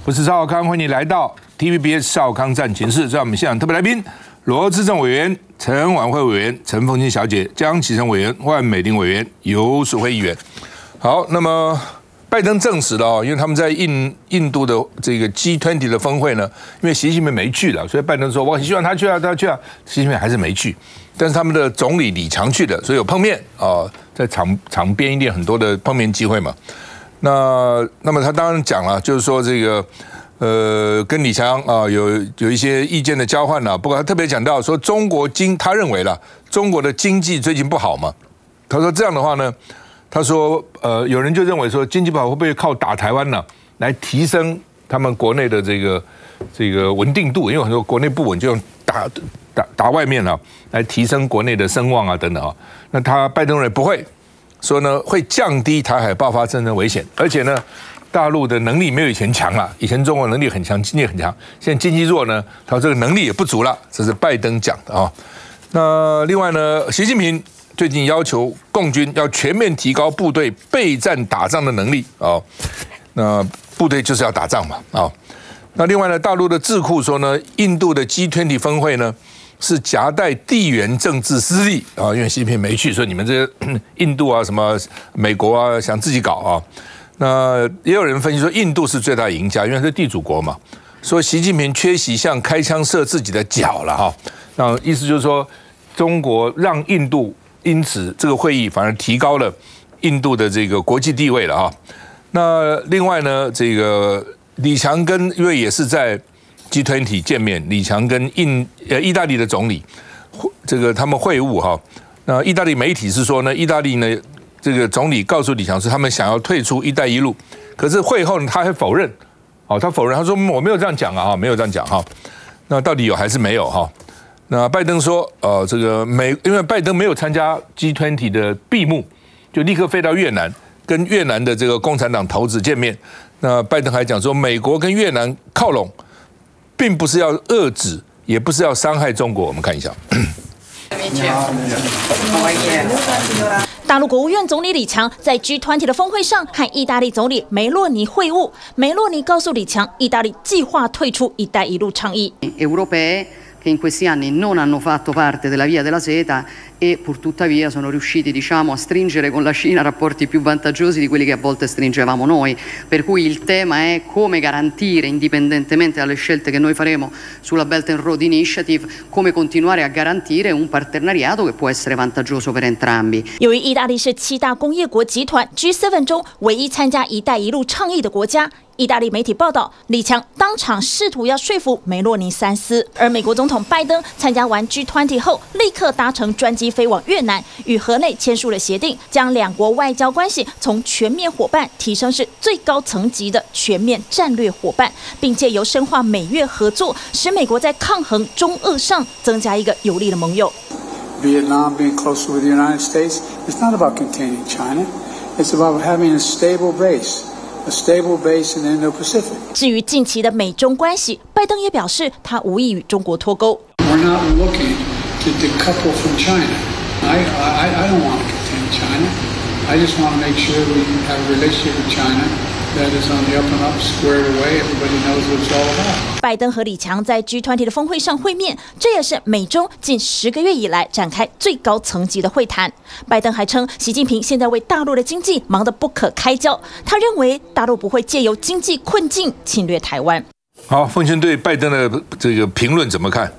我是赵少康，欢迎你来到 TVBS 少康战情室。在我们现场特别来宾，罗致政委员、陈婉慧委员、陈凤清小姐、江启臣委员、万美玲委员、游淑慧议员。好，那么拜登证实了哦，因为他们在印度的这个 G20 的峰会呢，因为习近平没去了，所以拜登说我很希望他去啊，他去啊，习近平还是没去。但是他们的总理李强去了，所以有碰面啊，在场边一定很多的碰面机会嘛。那么他当然讲了，就是说这个跟李强啊有一些意见的交换了。不过他特别讲到说，他认为啦，中国的经济最近不好嘛。他说这样的话呢，他说有人就认为说经济不好会不会靠打台湾呢来提升他们国内的这个稳定度？因为很多国内不稳，就用打外面了来提升国内的声望啊等等啊。那拜登认为不会。说呢，会降低台海爆发战争危险，而且呢，大陆的能力没有以前强了。以前中国能力很强，经济很强，现在经济弱呢，他这个能力也不足了。这是拜登讲的啊。那另外呢，习近平最近要求共军要全面提高部队备战打仗的能力啊。那部队就是要打仗嘛啊。那另外呢，大陆的智库说呢，印度的 G20 峰会呢，是夹带地缘政治私利啊，因为习近平没去，所以你们这些印度啊、什么美国啊，想自己搞啊。那也有人分析说，印度是最大赢家，因为是地主国嘛。说习近平缺席，像开枪射自己的脚了哈。那意思就是说，中国让印度因此这个会议反而提高了印度的这个国际地位了哈。那另外呢，这个李强因为也是在G20 见面，李强跟意大利的总理，这个他们会晤哈。那意大利媒体是说呢，意大利呢这个总理告诉李强是他们想要退出"一带一路"，可是会后呢他还否认，他否认，他说我没有这样讲啊，没有这样讲哈。那到底有还是没有哈？那拜登说，这个因为拜登没有参加 G20 的闭幕，就立刻飞到越南，跟越南的这个共产党头子见面。那拜登还讲说，美国跟越南靠拢，并不是要遏制，也不是要伤害中国。我们看一下。大陆国务院总理李强在 G20 的峰会上和意大利总理梅洛尼会晤。梅洛尼告诉李强，意大利计划退出"一带一路"倡议。che in questi anni non hanno fatto parte della via della seta e purtuttavia sono riusciti, diciamo, a stringere con la Cina rapporti più vantaggiosi di quelli che a volte stringevamo noi. Per cui il tema è come garantire, indipendentemente dalle scelte che noi faremo sulla Belt and Road Initiative, come continuare a garantire un partenariato che può essere vantaggioso per entrambi. 由于意大利是7大工业国集团 G7 中唯一参加"一带一路"倡议的国家。意大利媒体报道，李强当场试图要说服梅洛尼三思，而美国总统拜登参加完 G20 后，立刻搭乘专机飞往越南，与河内签署了协定，将两国外交关系从全面伙伴提升至最高层级的全面战略伙伴，并借由深化美越合作，使美国在抗衡中俄上增加一个有力的盟友。Vietnam being closer with the United States, it's not about containing China, it's about having a stable base in the Indo-Pacific. 至于近期的美中关系，拜登也表示他无意与中国脱钩。We're not looking to decouple from China. I don't want to contain China. I just want to make sure we have a relationship with China that is on the up and up, squared away. Everybody knows what it's all about. 拜登和李强在 G20 的峰会上会面，这也是美中近10个月以来展开最高层级的会谈。拜登还称，习近平现在为大陆的经济忙得不可开交，他认为大陆不会借由经济困境侵略台湾。好，凤清对拜登的这个评论怎么看？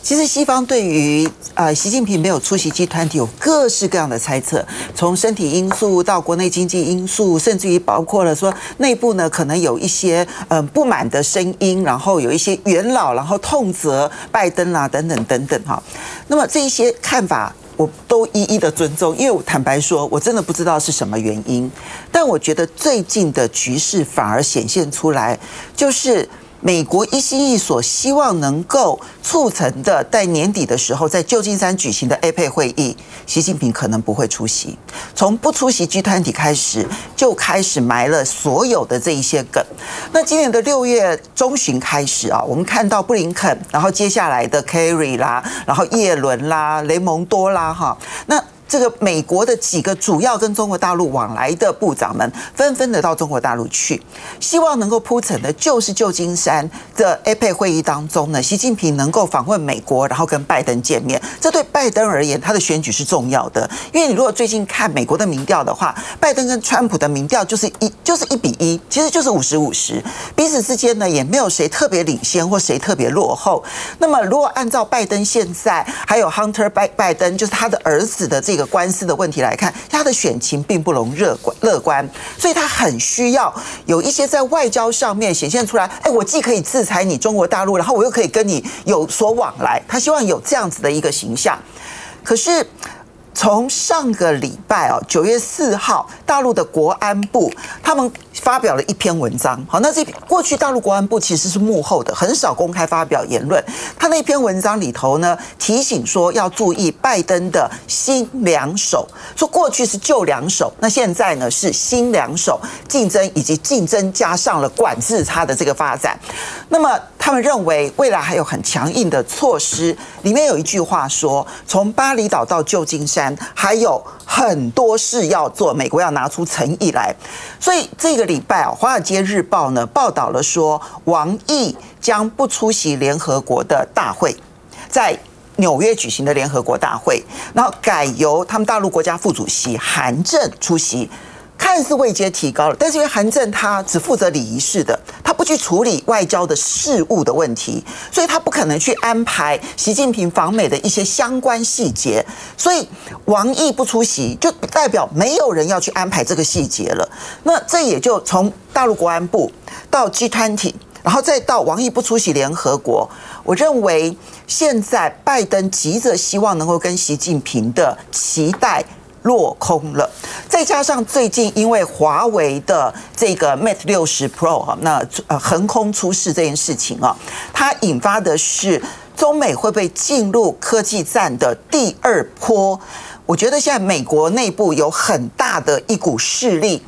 其实西方对于习近平没有出席G20有各式各样的猜测，从身体因素到国内经济因素，甚至于包括了说内部呢可能有一些不满的声音，然后有一些元老，然后痛责拜登啦等等等等哈。那么这一些看法我都一一的尊重，因为我坦白说，我真的不知道是什么原因，但我觉得最近的局势反而显现出来，就是美国一心一所希望能够促成的，在年底的时候在旧金山举行的 APEC 会议，习近平可能不会出席。从不出席 G20 开始，就开始埋了所有的这一些梗。那今年的6月中旬开始啊，我们看到布林肯，然后接下来的 Kerry 啦，然后叶伦啦、雷蒙多啦，哈，那这个美国的几个主要跟中国大陆往来的部长们纷纷的到中国大陆去，希望能够铺陈的就是旧金山的 APEC 会议当中呢，习近平能够访问美国，然后跟拜登见面。这对拜登而言，他的选举是重要的，因为你如果最近看美国的民调的话，拜登跟川普的民调就是1:1，其实就是50-50，彼此之间呢也没有谁特别领先或谁特别落后。那么如果按照拜登现在还有 Hunter 拜登就是他的儿子的这个官司的问题来看，他的选情并不容乐观，所以他很需要有一些在外交上面显现出来，我既可以制裁你中国大陆，然后我又可以跟你有所往来，他希望有这样子的一个形象。可是从上个礼拜9月4号，大陆的国安部他们发表了一篇文章。好，那过去大陆国安部其实是幕后的，很少公开发表言论。他那篇文章里头呢，提醒说要注意拜登的新两手，说过去是旧两手，那现在呢是新两手，竞争以及竞争加上了管制它的这个发展。那么他们认为未来还有很强硬的措施，里面有一句话说，从巴厘岛到旧金山还有很多事要做，美国要拿出诚意来。所以这个礼拜《华尔街日报》呢报道了说，王毅将不出席联合国的大会，在纽约举行的联合国大会，然后改由他们大陆国家副主席韩正出席。看似位阶提高了，但是因为韩正他只负责礼仪式的，他不去处理外交的事务的问题，所以他不可能去安排习近平访美的一些相关细节。所以王毅不出席，就代表没有人要去安排这个细节了。那这也就从大陆国安部到 G20， 然后再到王毅不出席联合国，我认为现在拜登急着希望能够跟习近平的期待落空了，再加上最近因为华为的这个 Mate 60 Pro 那横空出世这件事情它引发的是中美会不会进入科技战的第二波？我觉得现在美国内部有很大的一股势力。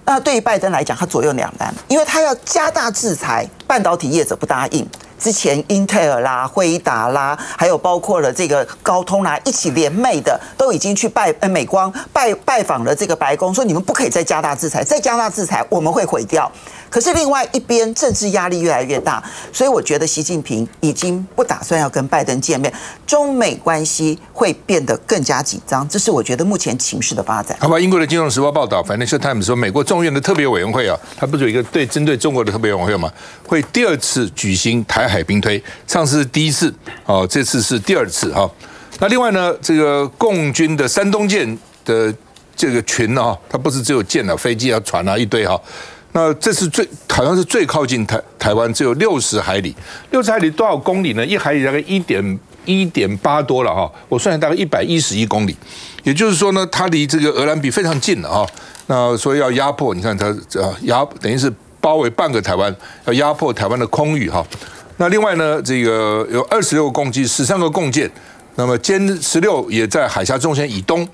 那对于拜登来讲，他左右两难，因为他要加大制裁，半导体业者不答应。之前英特尔啦、辉达啦，还有包括了这个高通啦，一起联袂的，都已经去美光拜访了这个白宫，说你们不可以再加大制裁，再加大制裁我们会毁掉。可是另外一边政治压力越来越大，所以我觉得习近平已经不打算要跟拜登见面，中美关系会变得更加紧张，这是我觉得目前情势的发展。好吧，英国的《金融时报》报道，Financial Times 说，美国众院的特别委员会它不是有一个针对中国的特别委员会吗？会第二次举行台海兵推，上次是第一次，这次是第二次哈。那另外呢，这个共军的山东舰的这个群它不是只有舰飞机船一堆哈。那这是好像是最靠近台湾，只有60海里，60海里多少公里呢？1海里大概1.8多了哈，我算大概111公里，也就是说呢，它离这个俄兰比非常近了哈。那所以要压迫，你看它等于是包围半个台湾，要压迫台湾的空域哈。那另外呢，这个有26个共机，13个共舰，那么歼16也在海峡中线以东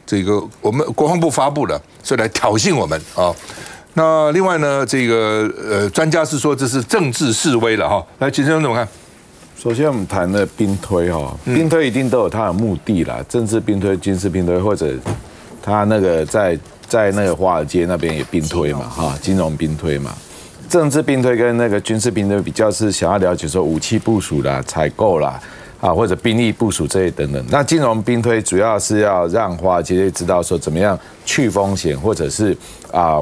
这个我们国防部发布了，所以来挑衅我们那另外呢，这个专家是说这是政治示威了哈。来，秦先生怎么看？首先我们谈的兵推兵推一定都有它的目的啦，政治兵推、军事兵推，或者他那个在那个华尔街那边也兵推嘛金融兵推嘛。政治兵推跟那个军事兵推比较是想要了解说武器部署啦、采购啦或者兵力部署这些等等。那金融兵推主要是要让华尔街知道说怎么样去风险，或者是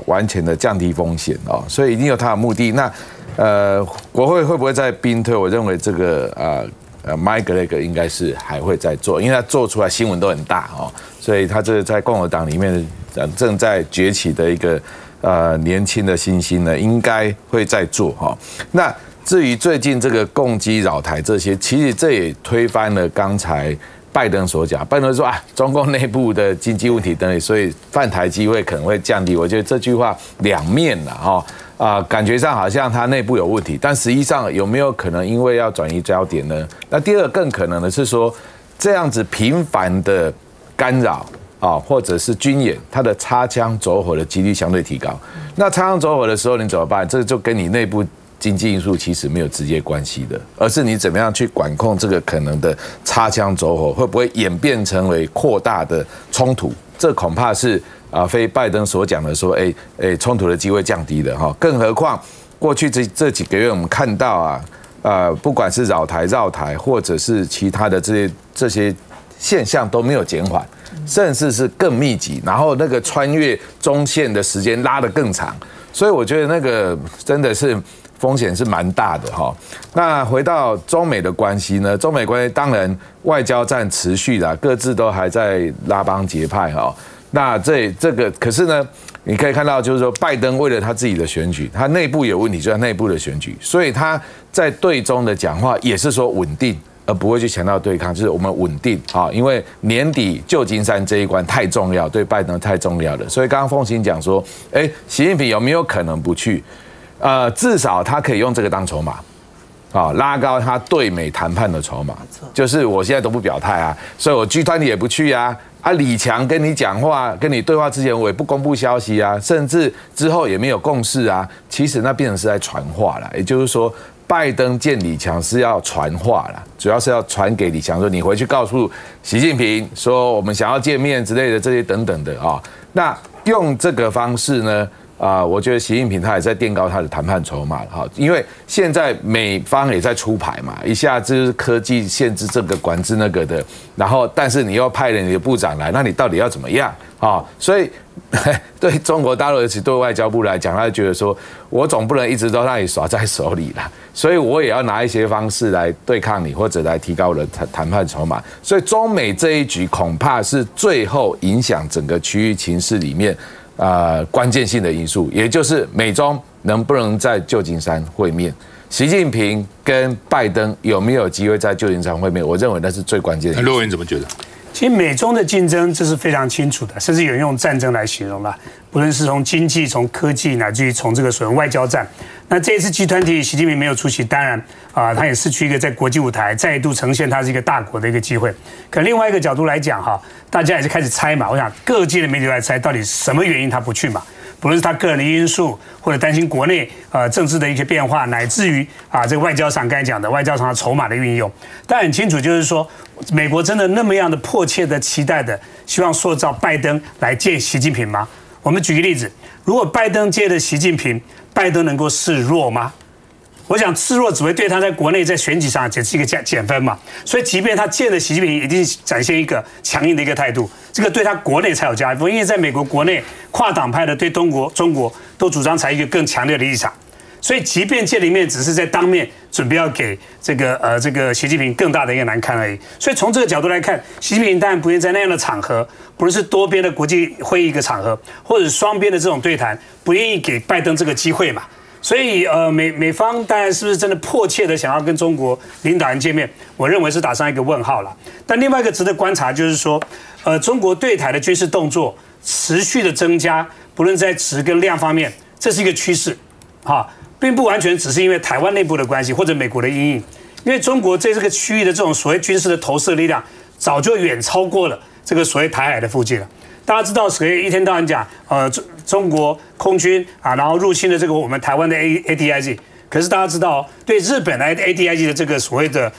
完全的降低风险所以一定有它的目的。那国会会不会在兵推？我认为这个Mike Gregg 应该是还会再做，因为他做出来新闻都很大所以他这个在共和党里面正在崛起的一个年轻的新星呢，应该会再做那至于最近这个共机扰台这些，其实这也推翻了刚才拜登所讲。拜登说中共内部的经济问题等等，所以犯台机会可能会降低。我觉得这句话两面了感觉上好像他内部有问题，但实际上有没有可能因为要转移焦点呢？那第二个更可能的是说，这样子频繁的干扰或者是军演，它的擦枪走火的几率相对提高。那擦枪走火的时候你怎么办？这就跟你内部经济因素其实没有直接关系的，而是你怎么样去管控这个可能的擦枪走火，会不会演变成为扩大的冲突？这恐怕是非拜登所讲的说，冲突的机会降低的哈。更何况过去这几个月我们看到不管是绕台，或者是其他的这些现象都没有减缓，甚至是更密集，然后那个穿越中线的时间拉得更长，所以我觉得那个真的是风险是蛮大的哈。那回到中美的关系呢？中美关系当然外交战持续啦，各自都还在拉帮结派哈。那这个可是呢，你可以看到就是说，拜登为了他自己的选举，他内部有问题，就是内部的选举，所以他在对中的讲话也是说稳定，而不会去强调对抗，就是我们稳定啊，因为年底旧金山这一关太重要，对拜登太重要了。所以刚刚凤馨讲说，习近平有没有可能不去？至少他可以用这个当筹码，拉高他对美谈判的筹码。就是我现在都不表态啊，所以我G20也不去啊。李强跟你讲话、跟你对话之前，我也不公布消息啊，甚至之后也没有共识啊。其实那变成是在传话了，也就是说，拜登见李强是要传话啦，主要是要传给李强说，你回去告诉习近平说，我们想要见面之类的这些等等的啊。那用这个方式呢？我觉得习近平他也在垫高他的谈判筹码了哈，因为现在美方也在出牌嘛，一下子就是科技限制这个管制那个的，然后但是你又派了你的部长来，那你到底要怎么样啊？所以对中国大陆，尤其对外交部来讲，他就觉得说，我总不能一直都让你耍在手里啦，所以我也要拿一些方式来对抗你，或者来提高我的谈判筹码。所以中美这一局恐怕是最后影响整个区域情势里面。关键性的因素，也就是美中能不能在旧金山会面，习近平跟拜登有没有机会在旧金山会面？我认为那是最关键的。陆文怎么觉得？其实美中的竞争这是非常清楚的，甚至有人用战争来形容了。不论是从经济、从科技，乃至于从这个所谓外交战。那这一次G20，习近平没有出席，当然他也失去一个在国际舞台再度呈现他是一个大国的一个机会。可另外一个角度来讲大家也是开始猜嘛。我想各界的媒体都在猜，到底什么原因他不去嘛？不论是他个人的因素，或者担心国内政治的一些变化，乃至于这个外交上刚才讲的外交上的筹码的运用。但很清楚就是说，美国真的那么样的迫切的期待的，希望塑造拜登来见习近平吗？我们举个例子，如果拜登接了习近平，拜登能够示弱吗？我想示弱只会对他在国内在选举上只是一个减分嘛，所以即便他见了习近平，一定展现一个强硬的一个态度，这个对他国内才有加分，因为在美国国内跨党派的对中国都主张采一个更强烈的立场，所以即便见了一面，只是在当面准备要给这个习近平更大的一个难堪而已。所以从这个角度来看，习近平当然不愿意在那样的场合，不论是多边的国际会议一个场合，或者是双边的这种对谈，不愿意给拜登这个机会嘛。所以美方当然是不是真的迫切的想要跟中国领导人见面？我认为是打上一个问号了。但另外一个值得观察就是说，中国对台的军事动作持续的增加，不论在质跟量方面，这是一个趋势，并不完全只是因为台湾内部的关系或者美国的因应，因为中国在这个区域的这种所谓军事的投射力量，早就远超过了这个所谓台海的附近了。大家知道，所以一天到晚讲，中国空军然后入侵了这个我们台湾的 ADIZ， 可是大家知道，对日本的 ADIZ 的这个所谓的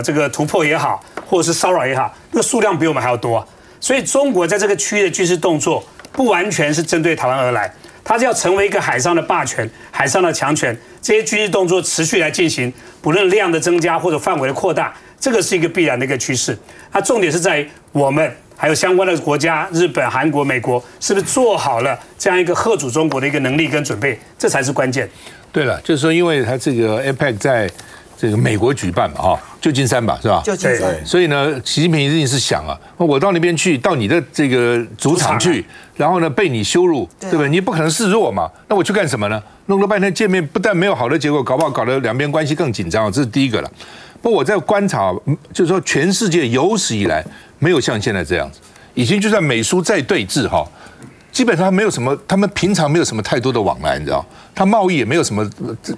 这个突破也好，或者是骚扰也好，那个数量比我们还要多啊。所以中国在这个区域的军事动作，不完全是针对台湾而来，它是要成为一个海上的霸权、海上的强权。这些军事动作持续来进行，不论量的增加或者范围的扩大，这个是一个必然的一个趋势。它重点是在于我们。还有相关的国家，日本、韩国、美国，是不是做好了这样一个吓阻中国的一个能力跟准备？这才是关键。对了，就是说，因为它这个 APEC 在这个美国举办嘛，旧金山吧，是吧？旧金山。所以呢，习近平一定是想我到那边去，到你的这个主场去，然后呢被你羞辱，对不对？你不可能示弱嘛，那我去干什么呢？弄了半天见面，不但没有好的结果，搞不好搞得两边关系更紧张，这是第一个了。不过我在观察，就是说全世界有史以来没有像现在这样子。以前就算美苏再对峙基本上没有什么，他们平常没有什么太多的往来，你知道，他贸易也没有什么，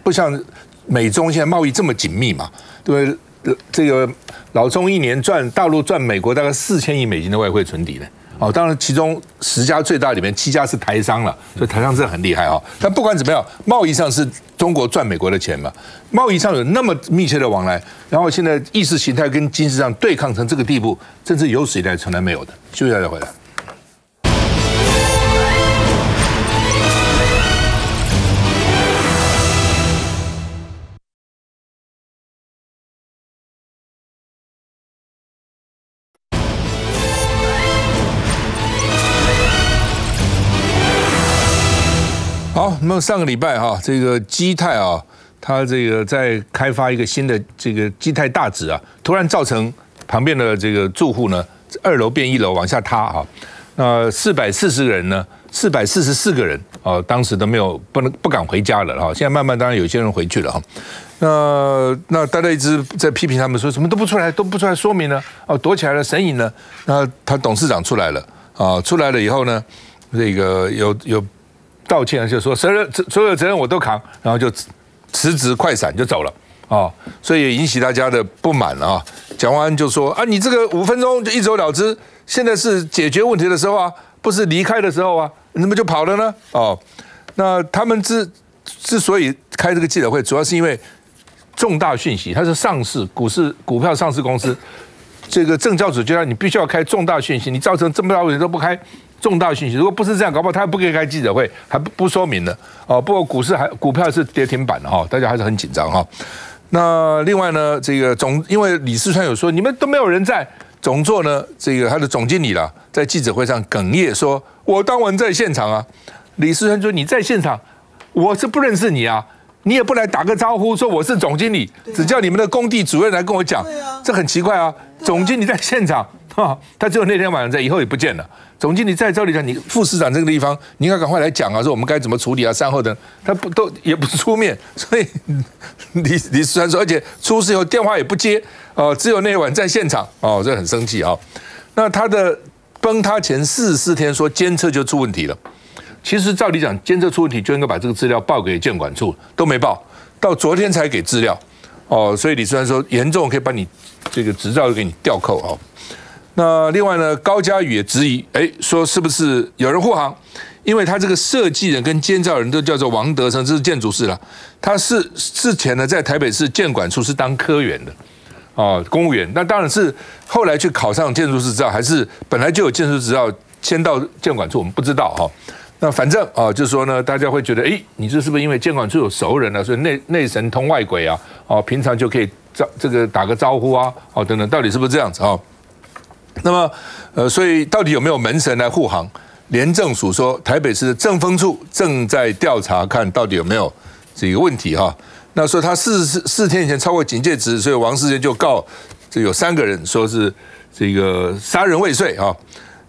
不像美中现在贸易这么紧密嘛，对不对？这个老中一年大陆赚美国大概4000亿美金的外汇存底呢，哦，当然其中10家最大里面7家是台商了，所以台商真的很厉害啊。但不管怎么样，贸易上是中国赚美国的钱嘛，贸易上有那么密切的往来，然后现在意识形态跟军事上对抗成这个地步，真是有史以来从来没有的。休息一下再回来。好，那么上个礼拜哈，这个基泰啊，它这个在开发一个新的这个基泰大直啊，突然造成旁边的这个住户呢，2楼变1楼往下塌啊，那440个人呢，444个人啊，当时都不敢回家了哈，现在慢慢当然有些人回去了哈。那大家一直在批评他们说什么都不出来说明呢？哦，躲起来了，神隐了。那他董事长出来了啊，出来了以后呢，这个有道歉，就说所有责任我都扛，然后就辞职快闪就走了啊，所以也引起大家的不满了啊。蒋万安就说啊，你这个5分钟就一走了之，现在是解决问题的时候啊，不是离开的时候啊，你怎么就跑了呢？哦，那他们之所以开这个记者会，主要是因为重大讯息，它是上市股票上市公司，这个证交所就让你必须要开重大讯息，你造成这么大问题都不开重大讯息，如果不是这样，搞不好他还不可以开记者会，还不说明呢。哦，不过股票是跌停板的哈，大家还是很紧张哈。那另外呢，这个因为李四川有说你们都没有人在，总座呢，这个他的总经理啦，在记者会上哽咽说，我当晚在现场啊。李四川说你在现场，我是不认识你啊。你也不来打个招呼，说我是总经理，只叫你们的工地主任来跟我讲，这很奇怪啊。总经理在现场，他只有那天晚上在，以后也不见了。总经理在，照理讲，你副市长这个地方，你应该赶快来讲啊，说我们该怎么处理啊，善后等，他也不出面，所以李四川说，而且出事以后电话也不接，只有那晚在现场，这很生气啊。那他的崩塌前44天说监测就出问题了。其实照理讲，监测出问题就应该把这个资料报给监管处，都没报，到昨天才给资料，所以李四川说严重可以把你这个执照给你吊扣哦。那另外呢，高嘉瑜也质疑，说是不是有人护航？因为他这个设计人跟监造人都叫做王德成，这是建筑师啦，他是之前呢在台北市建管处是当科员的，公务员，那当然是后来去考上建筑师执照，还是本来就有建筑师执照迁到建管处，我们不知道哈。那反正就是说呢，大家会觉得，你这是不是因为监管处有熟人啊，所以内神通外鬼啊？平常就可以这个打个招呼啊，等等，到底是不是这样子啊？那么所以到底有没有门神来护航？廉政署说，台北市的政风处正在调查，看到底有没有这个问题哈。那说他4天以前超过警戒值，所以王世坚就告这有3个人说是这个杀人未遂啊。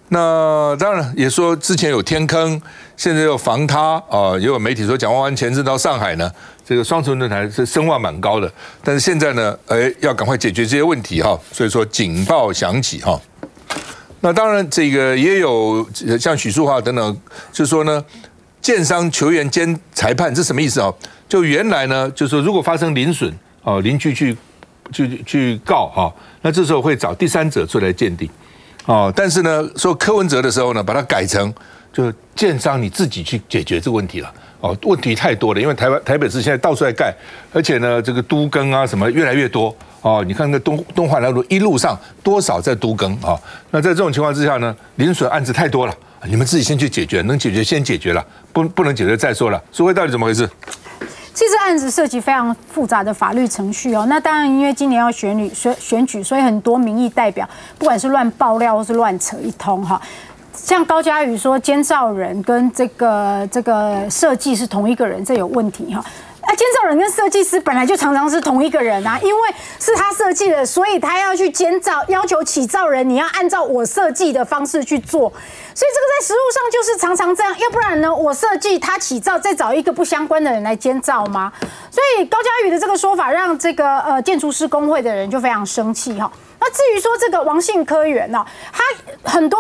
那当然也说之前有天坑，现在又防塌啊，也有媒体说蒋万安前次到上海呢，这个双城论坛是声望蛮高的，但是现在呢，要赶快解决这些问题哈，所以说警报响起哈。那当然这个也有像许淑华等等，就是说呢，建商、球员兼裁判，这什么意思啊？就原来呢，就是说如果发生邻损邻居去告哈，那这时候会找第三者出来鉴定。但是呢，说柯文哲的时候呢，把它改成就建商你自己去解决这个问题了。问题太多了，因为台北市现在到处在盖，而且呢，这个都更啊什么越来越多。你看那东华南路一路上多少在都更啊？那在这种情况之下呢，邻损案子太多了，你们自己先去解决，能解决先解决了，不能解决再说了。苏慧到底怎么回事？其实案子涉及非常复杂的法律程序哦。那当然，因为今年要选举，所以很多民意代表不管是乱爆料或是乱扯一通哈。像高嘉瑜说，监造人跟这个设计是同一个人，这有问题哈。监造人跟设计师本来就常常是同一个人啊，因为是他设计的，所以他要去监造，要求起造人你要按照我设计的方式去做，所以这个在实务上就是常常这样，要不然呢，我设计他起造，再找一个不相关的人来监造吗？所以高嘉瑜的这个说法让这个建筑师工会的人就非常生气哈。那至于说这个王姓科员呢，他很多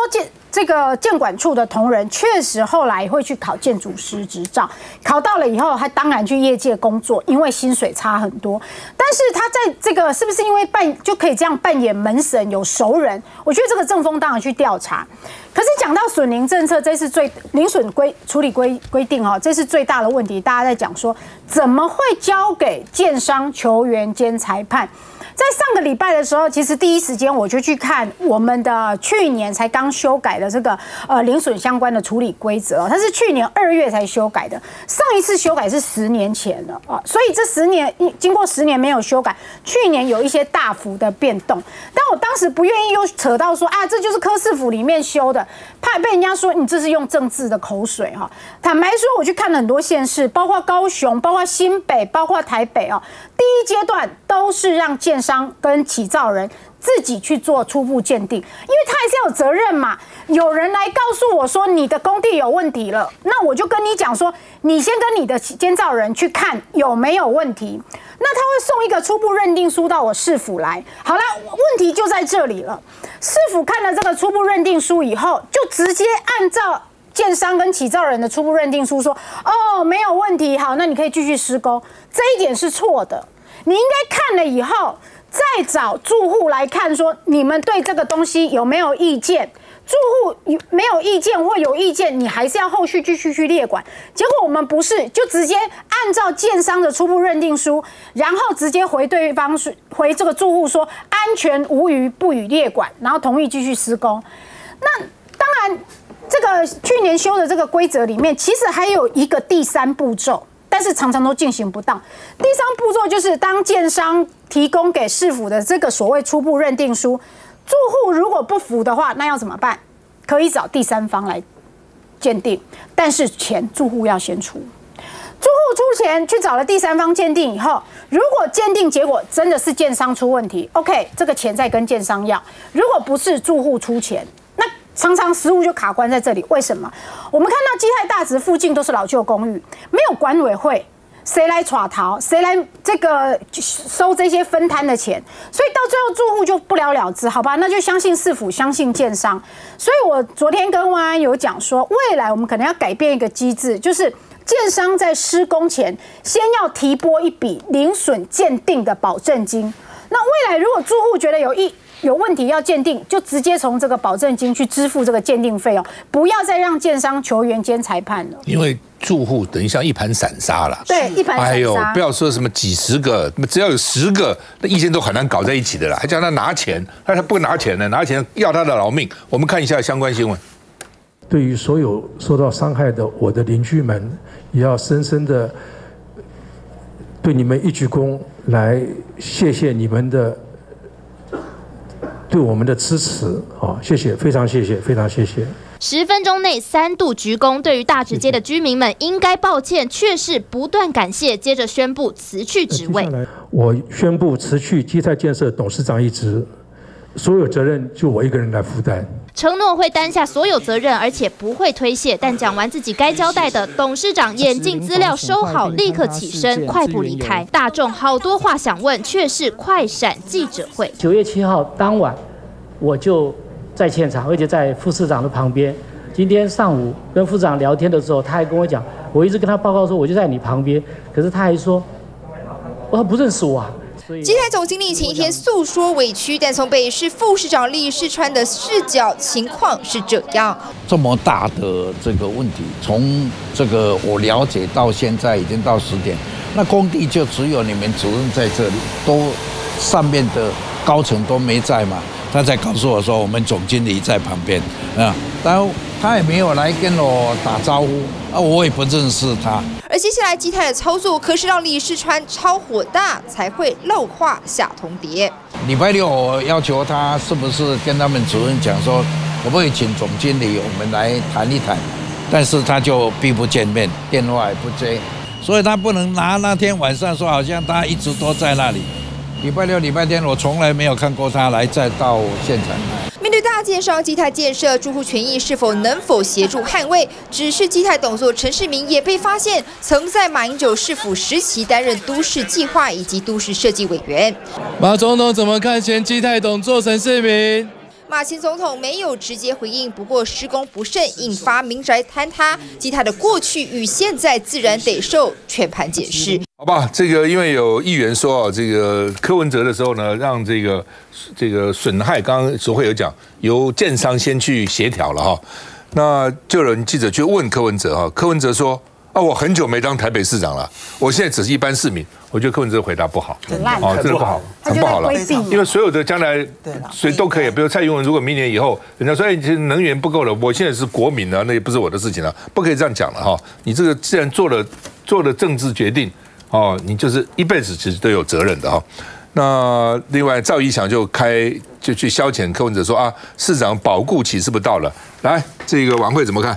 这个建管处的同仁确实后来会去考建筑师执照，考到了以后，他当然去业界工作，因为薪水差很多。但是他在这个是不是因为就可以这样扮演门神有熟人？我觉得这个政风当然去调查。可是讲到损林政策，这是林损处理规定哈，这是最大的问题。大家在讲说，怎么会交给建商、球员兼裁判？在上个礼拜的时候，其实第一时间我就去看我们的去年才刚修改的这个零损相关的处理规则，它是去年2月才修改的，上一次修改是10年前了啊，所以这10年经过10年没有修改，去年有一些大幅的变动，但我当时不愿意又扯到说啊，这就是柯市府里面修的，怕被人家说你这是用政治的口水哈。坦白说，我去看了很多县市，包括高雄、包括新北、包括台北哦，第一阶段都是让建商跟起造人自己去做初步鉴定，因为他还是有责任嘛。有人来告诉我说你的工地有问题了，那我就跟你讲说，你先跟你的监造人去看有没有问题。那他会送一个初步认定书到我市府来。好了，问题就在这里了。市府看了这个初步认定书以后，就直接按照建商跟起造人的初步认定书说，哦，没有问题，好，那你可以继续施工。这一点是错的。你应该看了以后，再找住户来看，说你们对这个东西有没有意见？住户没有意见或有意见，你还是要后续继续去列管。结果我们不是，就直接按照建商的初步认定书，然后直接回对方回这个住户说安全无虞，不予列管，然后同意继续施工。那当然，这个去年修的这个规则里面，其实还有一个第3步骤。但是常常都进行不当。第3步骤就是当建商提供给市府的这个所谓初步认定书，住户如果不服的话，那要怎么办？可以找第3方来鉴定，但是钱住户要先出。住户出钱去找了第3方鉴定以后，如果鉴定结果真的是建商出问题 ，OK， 这个钱再跟建商要；如果不是住户出钱，那常常实务就卡关在这里。为什么？我们看到基泰大直附近都是老旧公寓，没有管委会，谁来耍逃？谁来这个收这些分摊的钱？所以到最后住户就不了了之，好吧？那就相信市府，相信建商。所以我昨天跟万安有讲说，未来我们可能要改变一个机制，就是建商在施工前先要提拨一笔零损鉴定的保证金。那未来如果住户觉得有问题要鉴定，就直接从这个保证金去支付这个鉴定费用，不要再让建商、球员兼裁判了。因为住户等于像一盘散沙了，对，一盘散沙。哎呦，不要说什么几十个，只要有10个，那意见都很难搞在一起的啦，还叫他拿钱，他不拿钱呢，拿钱要他的老命。我们看一下相关新闻。对于所有受到伤害的我的邻居们，也要深深的对你们一鞠躬，来谢谢你们的对我们的支持啊！谢谢，非常谢谢，非常谢谢。10分钟内3度鞠躬，对于大直街的居民们应该抱歉，却是不断感谢，接着宣布辞去职位。我宣布辞去基泰建设董事长一职，所有责任就我一个人来负担。承诺会担下所有责任，而且不会推卸。但讲完自己该交代的，董事长眼镜资料收好，立刻起身，快步离开。大众好多话想问，却是快闪记者会。9月7号当晚，我就在现场，而且在副市长的旁边。今天上午跟副市长聊天的时候，他还跟我讲，我一直跟他报告说我就在你旁边，可是他还说，他不认识我啊。基泰总经理前一天诉说委屈，但从北市副市长李世川的视角，情况是这样。这么大的这个问题，从这个我了解到现在已经到10点，那工地就只有你们主任在这里，都上面的高层都没在嘛。他才告诉我说，我们总经理在旁边啊，然后他也没有来跟我打招呼啊，我也不认识他。而接下来基泰的操作可是让李世川超火大，才会漏话下通牒。礼拜6我要求他是不是跟他们主任讲说，可不可以请总经理我们来谈一谈，但是他就避不见面，电话也不接，所以他不能拿那天晚上说好像他一直都在那里。礼拜6、礼拜天，我从来没有看过他来再到现场。面对大建商基泰建设住户权益是否能否协助捍卫？只是基泰董座陈世明也被发现曾在马英九市府时期担任都市计划以及都市设计委员。马总统怎么看前基泰董座陈世明？马前总统没有直接回应，不过施工不慎引发民宅坍塌，基泰的过去与现在自然得受全盘检视。好吧，这个因为有议员说这个柯文哲的时候呢，让这个损害，刚刚所会有讲，由建商先去协调了哈。那就有人记者去问柯文哲哈，柯文哲说啊，我很久没当台北市长了，我现在只是一般市民。我觉得柯文哲回答不好，很烂，真的不好，很不好了。因为所有的将来谁都可以，比如蔡英文，如果明年以后人家说哎，能源不够了，我现在是国民了，那也不是我的事情了，不可以这样讲了哈。你这个既然做了政治决定。哦，你就是一辈子其实都有责任的哈。那另外赵一翔就去消遣柯文哲说啊，市长保固期是不是到了？来，这个晚会怎么看？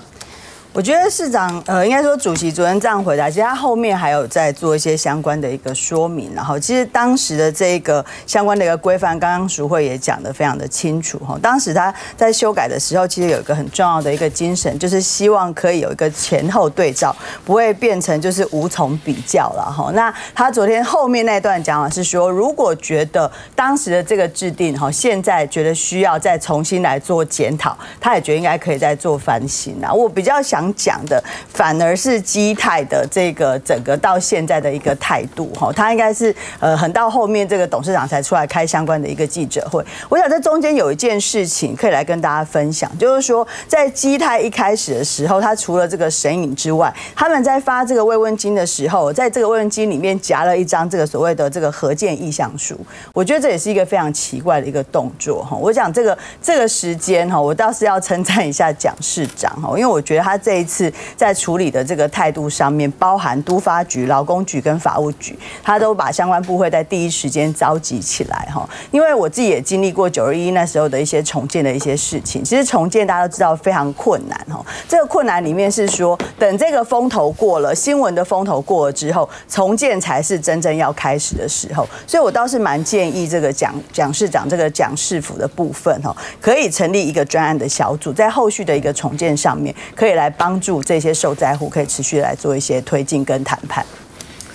我觉得市长应该说主席昨天这样回答，其实他后面还有在做一些相关的一个说明。然后其实当时的这个相关的一个规范，刚刚淑慧也讲得非常的清楚哈。当时他在修改的时候，其实有一个很重要的一个精神，就是希望可以有一个前后对照，不会变成就是无从比较了哈。那他昨天后面那段讲法是说，如果觉得当时的这个制定哈，现在觉得需要再重新来做检讨，他也觉得应该可以再做翻新啊。我比较想讲的反而是基泰的这个整个到现在的一个态度哈，他应该是很到后面这个董事长才出来开相关的一个记者会。我想这中间有一件事情可以来跟大家分享，就是说在基泰一开始的时候，他除了这个神隐之外，他们在发这个慰问金的时候，在这个慰问金里面夹了一张这个所谓的这个合建意向书，我觉得这也是一个非常奇怪的一个动作哈。我想这个时间哈，我倒是要称赞一下蒋市长哈，因为我觉得他这一次在处理的这个态度上面，包含都发局、劳工局跟法务局，他都把相关部会在第一时间召集起来哈。因为我自己也经历过921那时候的一些重建的一些事情，其实重建大家都知道非常困难哈。这个困难里面是说，等这个风头过了，新闻的风头过了之后，重建才是真正要开始的时候。所以我倒是蛮建议这个蒋市长这个蒋市府的部分哈，可以成立一个专案的小组，在后续的一个重建上面，可以来帮助这些受灾户可以持续来做一些推进跟谈判。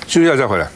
休息一下再回来。